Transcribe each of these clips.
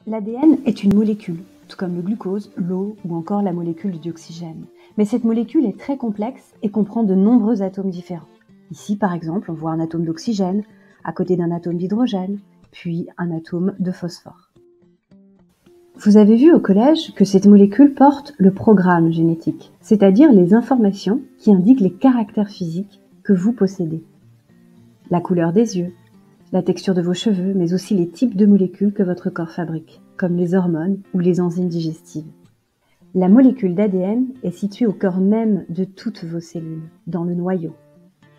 L'ADN est une molécule, tout comme le glucose, l'eau ou encore la molécule du dioxygène. Mais cette molécule est très complexe et comprend de nombreux atomes différents. Ici, par exemple, on voit un atome d'oxygène, à côté d'un atome d'hydrogène, puis un atome de phosphore. Vous avez vu au collège que cette molécule porte le programme génétique, c'est-à-dire les informations qui indiquent les caractères physiques que vous possédez. La couleur des yeux, la texture de vos cheveux, mais aussi les types de molécules que votre corps fabrique, comme les hormones ou les enzymes digestives. La molécule d'ADN est située au cœur même de toutes vos cellules, dans le noyau.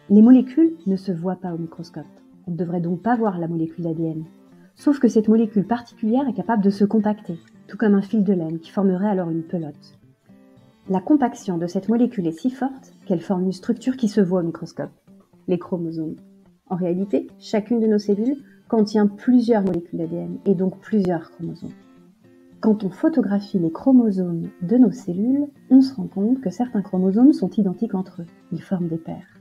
Les molécules ne se voient pas au microscope. On ne devrait donc pas voir la molécule d'ADN. Sauf que cette molécule particulière est capable de se compacter, tout comme un fil de laine qui formerait alors une pelote. La compaction de cette molécule est si forte qu'elle forme une structure qui se voit au microscope, les chromosomes. En réalité, chacune de nos cellules contient plusieurs molécules d'ADN et donc plusieurs chromosomes. Quand on photographie les chromosomes de nos cellules, on se rend compte que certains chromosomes sont identiques entre eux. Ils forment des paires.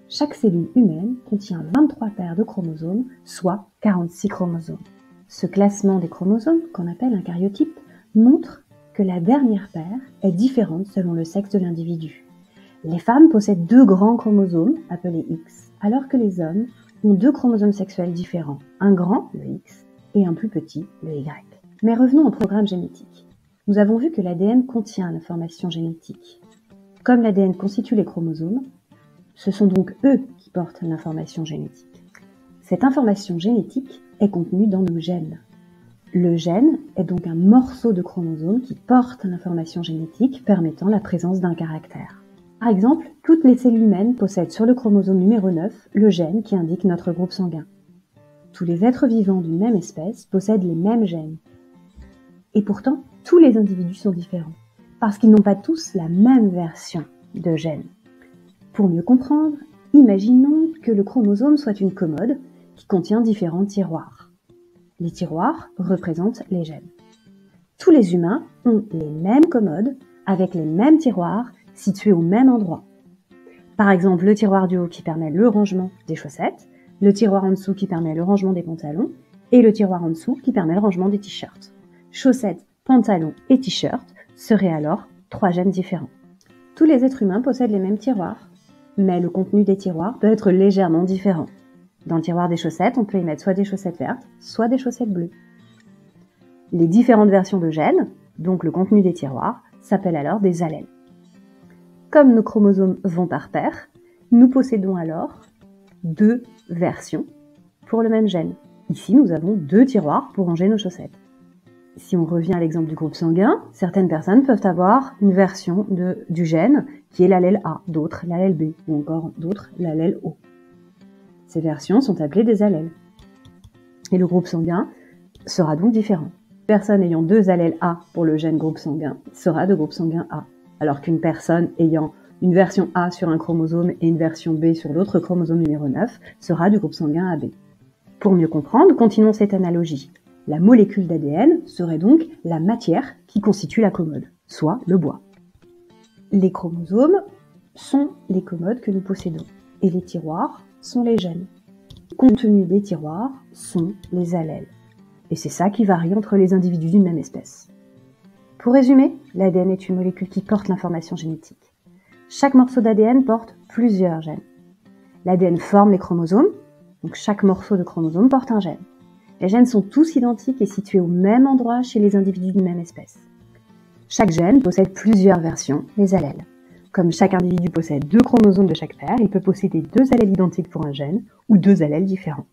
Chaque cellule humaine contient 23 paires de chromosomes, soit 46 chromosomes. Ce classement des chromosomes, qu'on appelle un karyotype, montre que la dernière paire est différente selon le sexe de l'individu. Les femmes possèdent 2 grands chromosomes, appelés X, alors que les hommes ont 2 chromosomes sexuels différents, un grand, le X, et un plus petit, le Y. Mais revenons au programme génétique. Nous avons vu que l'ADN contient l'information génétique. Comme l'ADN constitue les chromosomes, ce sont donc eux qui portent l'information génétique. Cette information génétique est contenue dans nos gènes. Le gène est donc un morceau de chromosome qui porte l'information génétique permettant la présence d'un caractère. Par exemple, toutes les cellules humaines possèdent sur le chromosome numéro 9 le gène qui indique notre groupe sanguin. Tous les êtres vivants d'une même espèce possèdent les mêmes gènes. Et pourtant, tous les individus sont différents, parce qu'ils n'ont pas tous la même version de gènes. Pour mieux comprendre, imaginons que le chromosome soit une commode qui contient différents tiroirs. Les tiroirs représentent les gènes. Tous les humains ont les mêmes commodes avec les mêmes tiroirs situés au même endroit. Par exemple, le tiroir du haut qui permet le rangement des chaussettes, le tiroir en dessous qui permet le rangement des pantalons, et le tiroir en dessous qui permet le rangement des t-shirts. Chaussettes, pantalons et t-shirts seraient alors 3 gènes différents. Tous les êtres humains possèdent les mêmes tiroirs, mais le contenu des tiroirs peut être légèrement différent. Dans le tiroir des chaussettes, on peut y mettre soit des chaussettes vertes, soit des chaussettes bleues. Les différentes versions de gènes, donc le contenu des tiroirs, s'appellent alors des allèles. Comme nos chromosomes vont par paire, nous possédons alors 2 versions pour le même gène. Ici, nous avons 2 tiroirs pour ranger nos chaussettes. Si on revient à l'exemple du groupe sanguin, certaines personnes peuvent avoir une version du gène qui est l'allèle A, d'autres l'allèle B, ou encore d'autres l'allèle O. Ces versions sont appelées des allèles. Et le groupe sanguin sera donc différent. Une personne ayant 2 allèles A pour le gène groupe sanguin sera de groupe sanguin A, alors qu'une personne ayant une version A sur un chromosome et une version B sur l'autre chromosome numéro 9 sera du groupe sanguin AB. Pour mieux comprendre, continuons cette analogie. La molécule d'ADN serait donc la matière qui constitue la commode, soit le bois. Les chromosomes sont les commodes que nous possédons, et les tiroirs sont les gènes. Le contenu des tiroirs sont les allèles. Et c'est ça qui varie entre les individus d'une même espèce. Pour résumer, l'ADN est une molécule qui porte l'information génétique. Chaque morceau d'ADN porte plusieurs gènes. L'ADN forme les chromosomes, donc chaque morceau de chromosome porte un gène. Les gènes sont tous identiques et situés au même endroit chez les individus d'une même espèce. Chaque gène possède plusieurs versions, les allèles. Comme chaque individu possède 2 chromosomes de chaque paire, il peut posséder 2 allèles identiques pour un gène ou 2 allèles différents.